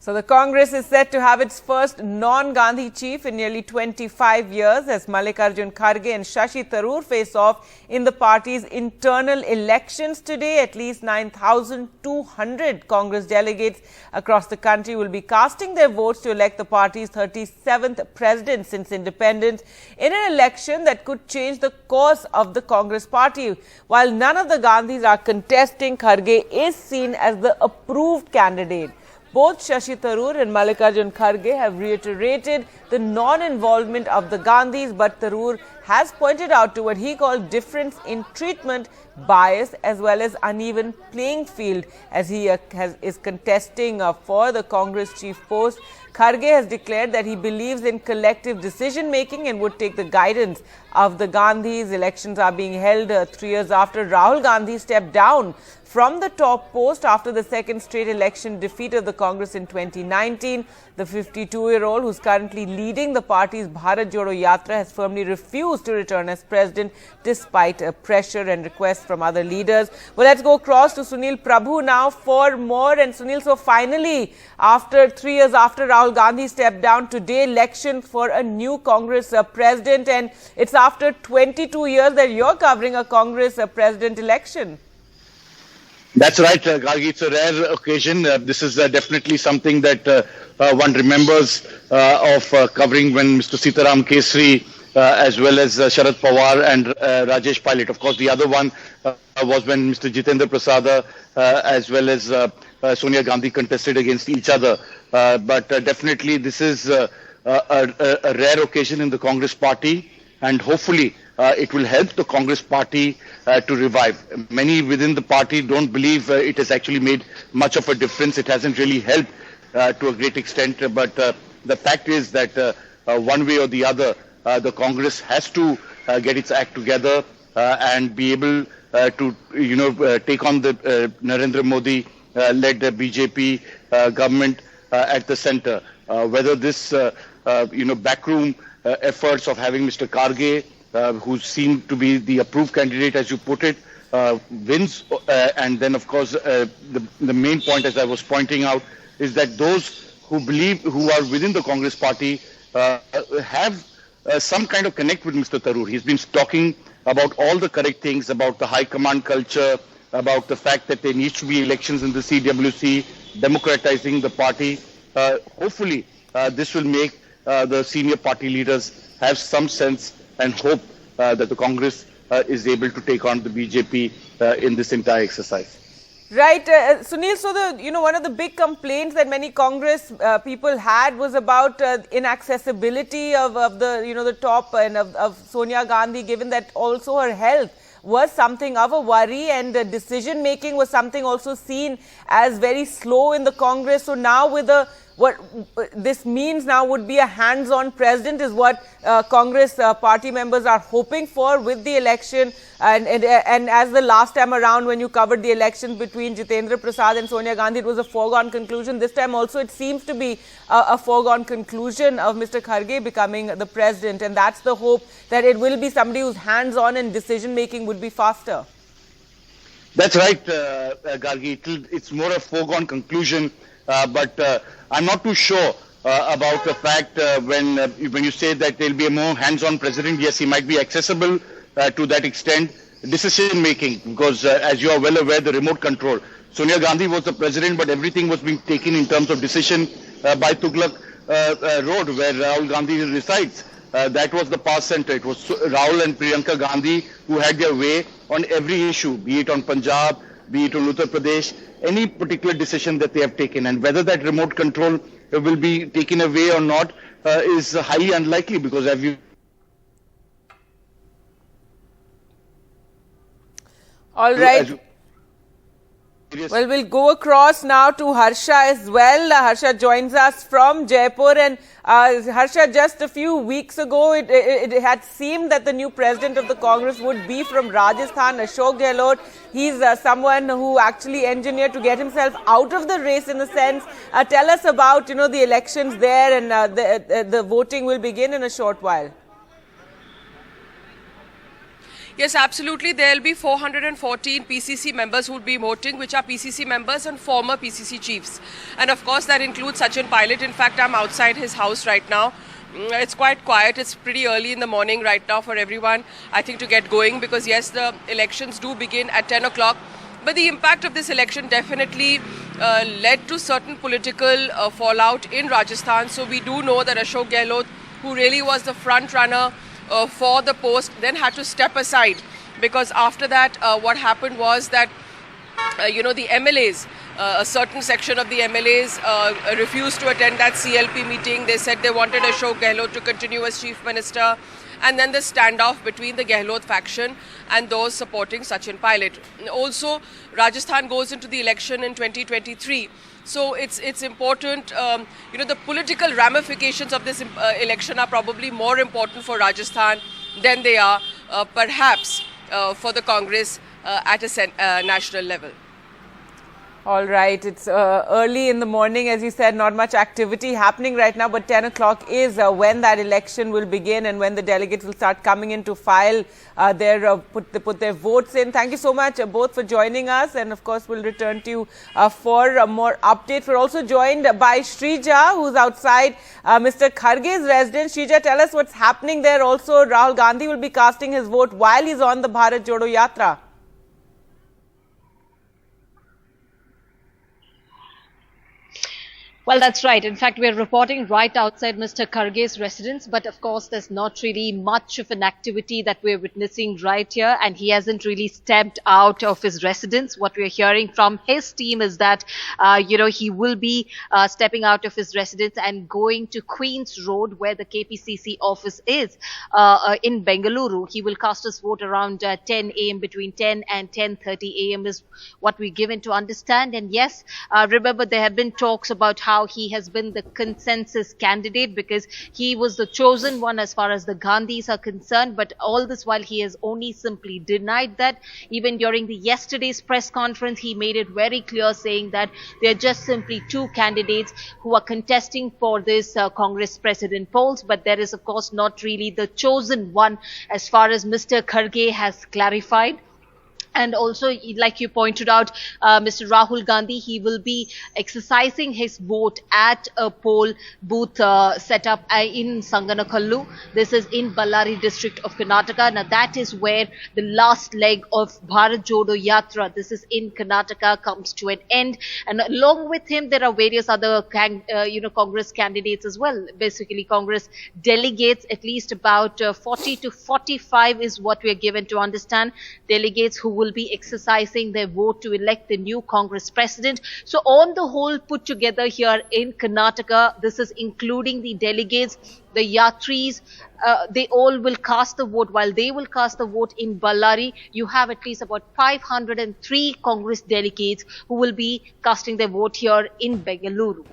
So the Congress is set to have its first non-Gandhi chief in nearly 25 years as Mallikarjun Kharge and Shashi Tharoor face off in the party's internal elections today. At least 9,200 Congress delegates across the country will be casting their votes to elect the party's 37th president since independence in an election that could change the course of the Congress party. While none of the Gandhis are contesting, Kharge is seen as the approved candidate. Both Shashi Tharoor and Mallikarjun Kharge have reiterated the non-involvement of the Gandhis, but Tharoor has pointed out to what he called difference in treatment, bias as well as uneven playing field as he is contesting for the Congress chief post. Kharge has declared that he believes in collective decision-making and would take the guidance of the Gandhis. Elections are being held 3 years after Rahul Gandhi stepped down from the top post after the second straight election defeat of the Congress in 2019. The 52-year-old, who's currently leading the party's Bharat Jodo Yatra, has firmly refused to return as president despite pressure and requests from other leaders. Well, let's go across to Sunil Prabhu now for more. And Sunil, so finally, after 3 years after Rahul Gandhi stepped down, today election for a new Congress president, and it's after 22 years that you're covering a Congress president election. That's right, Gargi. It's a rare occasion. This is definitely something that one remembers of covering when Mr. Sitaram Kesri as well as Sharad Pawar and Rajesh Pilot. Of course, the other one was when Mr. Jitendra Prasad as well as Sonia Gandhi contested against each other. But definitely this is a rare occasion in the Congress party, and hopefully it will help the Congress party to revive. Many within the party don't believe it has actually made much of a difference. It hasn't really helped to a great extent. But the fact is that one way or the other, the Congress has to get its act together and be able to, take on the Narendra Modi led BJP government at the center. Whether this, backroom efforts of having Mr. Kharge, who seemed to be the approved candidate, as you put it, wins. And then, of course, the main point, as I was pointing out, is that those who are within the Congress party have some kind of connect with Mr. Tharoor. He's been talking about all the correct things, about the high command culture, about the fact that there needs to be elections in the CWC, democratizing the party. Hopefully, this will make the senior party leaders have some sense and hope that the Congress is able to take on the BJP in this entire exercise. Right, Sunil. So one of the big complaints that many Congress people had was about inaccessibility of the top and of Sonia Gandhi, given that also her health was something of a worry, and decision making was something also seen as very slow in the Congress. So now with what this means now would be a hands-on president is what Congress party members are hoping for with the election. And as the last time around when you covered the elections between Jitendra Prasad and Sonia Gandhi, it was a foregone conclusion. This time also it seems to be a foregone conclusion of Mr. Kharge becoming the president. And that's the hope, that it will be somebody who's hands-on and decision-making would be faster. That's right, Gargi. It's more a foregone conclusion. But I'm not too sure about the fact when you say that there'll be a more hands-on president. Yes, he might be accessible to that extent. Decision-making, because as you are well aware, the remote control. Sonia Gandhi was the president, but everything was being taken in terms of decision by Tughlaq Road, where Rahul Gandhi resides. That was the power center. It was Rahul and Priyanka Gandhi who had their way on every issue, be it on Punjab, be it on Uttar Pradesh, any particular decision that they have taken. And whether that remote control will be taken away or not is highly unlikely, because as you... All right. Well, we'll go across now to Harsha as well. Harsha joins us from Jaipur. And Harsha, just a few weeks ago, it had seemed that the new president of the Congress would be from Rajasthan, Ashok Gehlot. He's someone who actually engineered to get himself out of the race in a sense. Tell us about, the elections there, and the voting will begin in a short while. Yes, absolutely. There will be 414 PCC members who will be voting, which are PCC members and former PCC chiefs. And of course, that includes Sachin Pilot. In fact, I'm outside his house right now. It's quite quiet. It's pretty early in the morning right now for everyone, I think, to get going, because yes, the elections do begin at 10 o'clock. But the impact of this election definitely led to certain political fallout in Rajasthan. So we do know that Ashok Gehlot, who really was the front runner for the post, then had to step aside, because after that what happened was that the MLAs, a certain section of the MLAs refused to attend that CLP meeting. They said they wanted Ashok Gehlot to continue as Chief Minister, and then the standoff between the Gehlot faction and those supporting Sachin Pilot. Also, Rajasthan goes into the election in 2023. So it's important, the political ramifications of this election are probably more important for Rajasthan than they are perhaps for the Congress at a national level. All right, it's early in the morning, as you said, not much activity happening right now, but 10 o'clock is when that election will begin and when the delegates will start coming in to file put their votes in. Thank you so much both for joining us, and of course we'll return to you for more updates. We're also joined by Shrija, who's outside Mr. Kharge's residence. Shrija, tell us what's happening there. Also, Rahul Gandhi will be casting his vote while he's on the Bharat Jodo Yatra. Well, that's right. In fact, we're reporting right outside Mr. Kharge's residence, but of course, there's not really much of an activity that we're witnessing right here, and he hasn't really stepped out of his residence. What we're hearing from his team is that, he will be stepping out of his residence and going to Queen's Road, where the KPCC office is, in Bengaluru. He will cast his vote around 10 a.m. Between 10 and 10:30 a.m. is what we're given to understand. And yes, remember, there have been talks about how he has been the consensus candidate because he was the chosen one as far as the Gandhis are concerned. But all this while, he has only simply denied that. Even during the yesterday's press conference, he made it very clear, saying that they're just simply two candidates who are contesting for this Congress president polls. But there is, of course, not really the chosen one, as far as Mr. Kharge has clarified. And also, like you pointed out, Mr. Rahul Gandhi, he will be exercising his vote at a poll booth set up in Sanganakallu. This is in Ballari district of Karnataka. Now, that is where the last leg of Bharat Jodo Yatra, this is in Karnataka, comes to an end. And along with him, there are various other, Congress candidates as well. Basically, Congress delegates, at least about 40 to 45 is what we are given to understand. Delegates who will be exercising their vote to elect the new Congress president. So on the whole, put together here in Karnataka, this is including the delegates, the yatris, they all will cast the vote. While they will cast the vote in Ballari, you have at least about 503 Congress delegates who will be casting their vote here in Bengaluru.